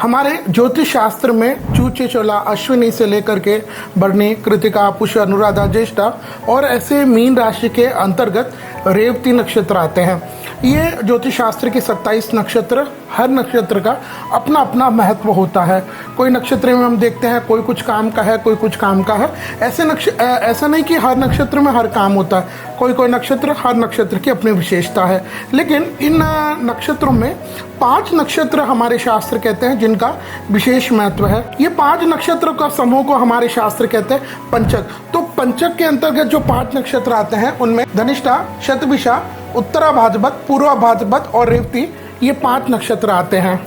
हमारे ज्योतिष शास्त्र में चूचे चोला अश्विनी से लेकर के भरणी कृतिका पुष्य अनुराधा ज्येष्ठा और ऐसे मीन राशि के अंतर्गत रेवती नक्षत्र आते हैं। ये ज्योतिष शास्त्र के 27 नक्षत्र, हर नक्षत्र का अपना अपना महत्व होता है। कोई नक्षत्र में हम देखते हैं कोई कुछ काम का है, कोई कुछ काम का है। ऐसा नहीं कि हर नक्षत्र में हर काम होता है। कोई नक्षत्र, हर नक्षत्र की अपनी विशेषता है। लेकिन इन नक्षत्रों में 5 नक्षत्र हमारे शास्त्र कहते हैं जिनका विशेष महत्व है। ये 5 नक्षत्रों का समूह को हमारे शास्त्र कहते हैं पंचक। तो पंचक के अंतर्गत जो 5 नक्षत्र आते हैं उनमें धनिष्ठा, शतभिषा, उत्तरा भाद्रपद, पूर्वा भाद्रपद और रेवती, ये 5 नक्षत्र आते हैं।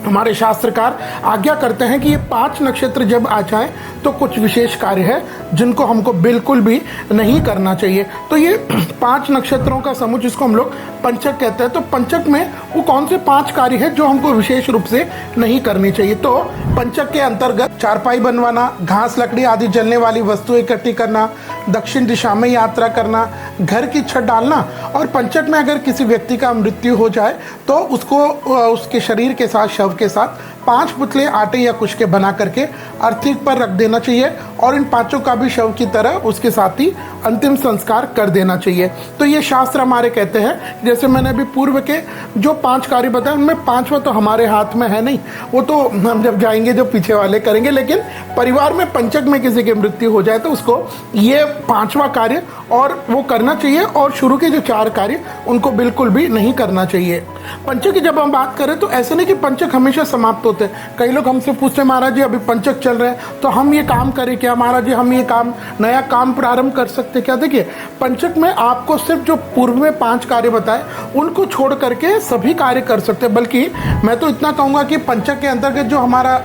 हमारे शास्त्रकार आज्ञा करते हैं कि ये 5 नक्षत्र जब आ जाएं तो कुछ विशेष कार्य है जिनको हमको बिल्कुल भी नहीं करना चाहिए। तो ये 5 नक्षत्रों का समूह जिसको हम लोग पंचक कहते हैं। तो पंचक में वो कौन से 5 कार्य है जो हमको विशेष रूप से नहीं करनी चाहिए। तो पंचक के अंतर्गत चारपाई बनवाना, घास लकड़ी आदि जलने वाली वस्तु इकट्ठी करना, दक्षिण दिशा में यात्रा करना, घर की छत डालना, और पंचक में अगर किसी व्यक्ति का मृत्यु हो जाए तो उसको उसके शरीर के साथ, शव के साथ 5 पुतले आटे या कुछ के बना करके अर्थी पर रख देना चाहिए और इन 5 का भी शव की तरह उसके साथ ही अंतिम संस्कार कर देना चाहिए। तो ये शास्त्र हमारे कहते हैं। जैसे मैंने अभी पूर्व के जो 5 कार्य बताए उनमें 5वां तो हमारे हाथ में है नहीं, वो तो हम जब जाएंगे जो पीछे वाले करेंगे। लेकिन परिवार में पंचक में किसी की मृत्यु हो जाए तो उसको ये 5वां कार्य और वो करना चाहिए, और शुरू के जो 4 कार्य उनको बिल्कुल भी नहीं करना चाहिए। पंचक की जब हम बात करें तो ऐसे नहीं कि पंचक हमेशा समाप्त होते हैं। कई लोग हमसे पूछते हैं महाराज जी अभी पंचक चल रहे हैं तो हम ये काम करें क्या, महाराज जी हम ये काम नया काम प्रारंभ कर सकते क्या। देखिए पंचक में आपको सिर्फ जो पूर्व में 5 कार्य बताए उनको छोड़ करके सभी कार्य कर सकते हैं। बल्कि मैं तो इतना कहूँगा कि पंचक के अंतर्गत जो हमारा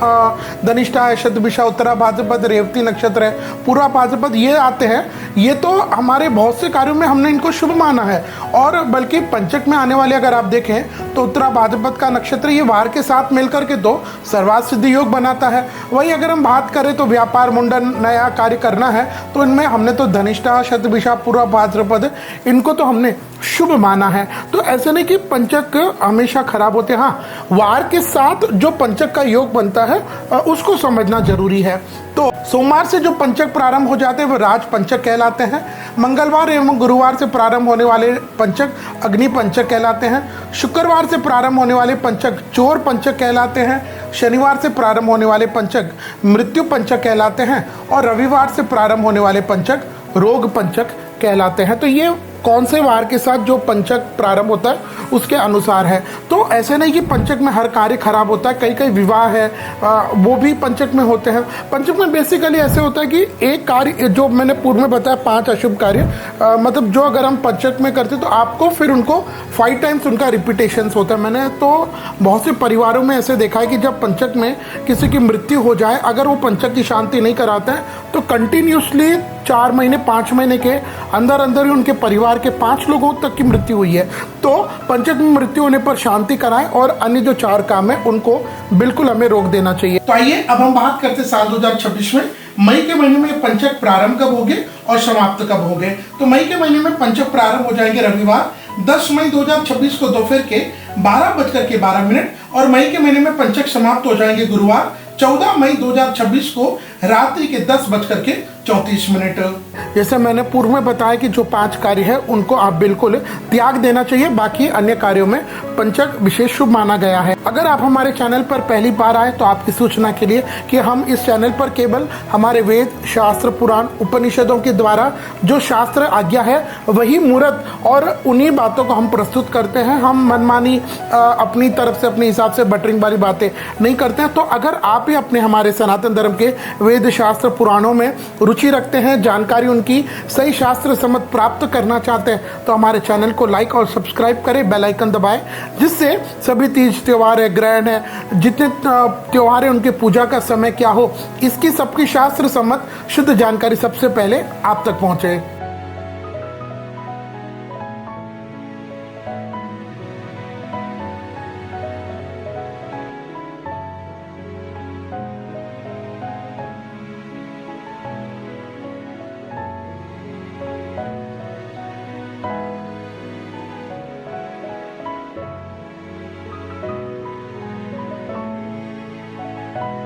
धनिष्ठा है, शतभिषा, उत्तरा भाद्रपद, रेवती नक्षत्र है, पूर्वा भाद्रपद, ये आते हैं। ये तो हमारे बहुत से कार्यों में हमने इनको शुभ माना है। और बल्कि पंचक में आने वाले अगर आप देखें तो उत्तरा भाद्रपद का नक्षत्र ये वार के साथ मिलकर के तो सर्वार्थ सिद्धि योग बनाता है। वही अगर हम बात करें तो व्यापार, मुंडन, नया कार्य करना है तो इनमें हमने तो धनिष्ठा, शतभिषा, पूर्वा भाद्रपद, इनको तो हमने शुभ माना है। तो ऐसे नहीं कि पंचक हमेशा खराब होते हैं। हाँ, वार के साथ जो पंचक का योग बनता है उसको समझना जरूरी है। तो सोमवार से जो पंचक प्रारंभ हो जाते हैं वो राज पंचक कहलाते हैं। मंगलवार एवं गुरुवार से प्रारंभ होने वाले पंचक अग्नि पंचक कहलाते हैं। शुक्रवार से प्रारंभ होने वाले पंचक चोर पंचक कहलाते हैं। शनिवार से प्रारंभ होने वाले पंचक मृत्यु पंचक कहलाते हैं। और रविवार से प्रारंभ होने वाले पंचक रोग पंचक कहलाते हैं। तो ये कौन से वार के साथ जो पंचक प्रारंभ होता है उसके अनुसार है। तो ऐसे नहीं कि पंचक में हर कार्य खराब होता है। कई विवाह है वो भी पंचक में होते हैं। पंचक में बेसिकली ऐसे होता है कि एक कार्य जो मैंने पूर्व में बताया 5 अशुभ कार्य, मतलब जो अगर हम पंचक में करते तो आपको फिर उनको 5 टाइम्स उनका रिपीटेशन होता है। मैंने तो बहुत से परिवारों में ऐसे देखा है कि जब पंचक में किसी की मृत्यु हो जाए, अगर वो पंचक की शांति नहीं कराते हैं तो कंटिन्यूसली 4 महीने 5 महीने के अंदर अंदर ही उनके परिवार के 5 लोगों तक की मृत्यु हुई है। तो पंचक में मृत्यु होने पर शांति कराएं और अन्य जो 4 काम है उनको बिल्कुल हमें रोक देना चाहिए। तो आइए अब हम बात करते हैं साल 2026 में मई के महीने में पंचक प्रारंभ कब होंगे और समाप्त कब होंगे। तो मई के महीने में पंचक प्रारंभ हो जाएंगे रविवार 10 मई 2026 को दोपहर के 12:12 और मई के महीने में पंचक समाप्त हो जाएंगे गुरुवार 14 मई 2026 को रात्रि के 10:34। जैसे मैंने पूर्व में बताया कि जो 5 कार्य है उनको आप बिल्कुल त्याग देना चाहिए। बाकी अन्य कार्यों में पंचक विशेष शुभ माना गया है। अगर आप हमारे चैनल पर पहली बार आए तो आपकी सूचना के लिए कि हम इस चैनल पर केवल हमारे वेद, शास्त्र, पुराण, उपनिषदों के द्वारा जो शास्त्र आज्ञा है वही मूर्त और उन्हीं बातों को हम प्रस्तुत करते हैं। हम मनमानी अपनी तरफ से अपने हिसाब से बटरिंग वाली बातें नहीं करते हैं। तो अगर आप भी अपने हमारे सनातन धर्म के वेद, शास्त्र, पुराणों में रुचि रखते हैं, जानकारी उनकी सही शास्त्र सम्मत प्राप्त करना चाहते हैं तो हमारे चैनल को लाइक और सब्सक्राइब करें, बेल आइकन दबाएं, जिससे सभी तीज त्योहार है, ग्रहण है, जितने त्योहार है उनके पूजा का समय क्या हो, इसकी सबकी शास्त्र सम्मत शुद्ध जानकारी सबसे पहले आप तक पहुंचे। है।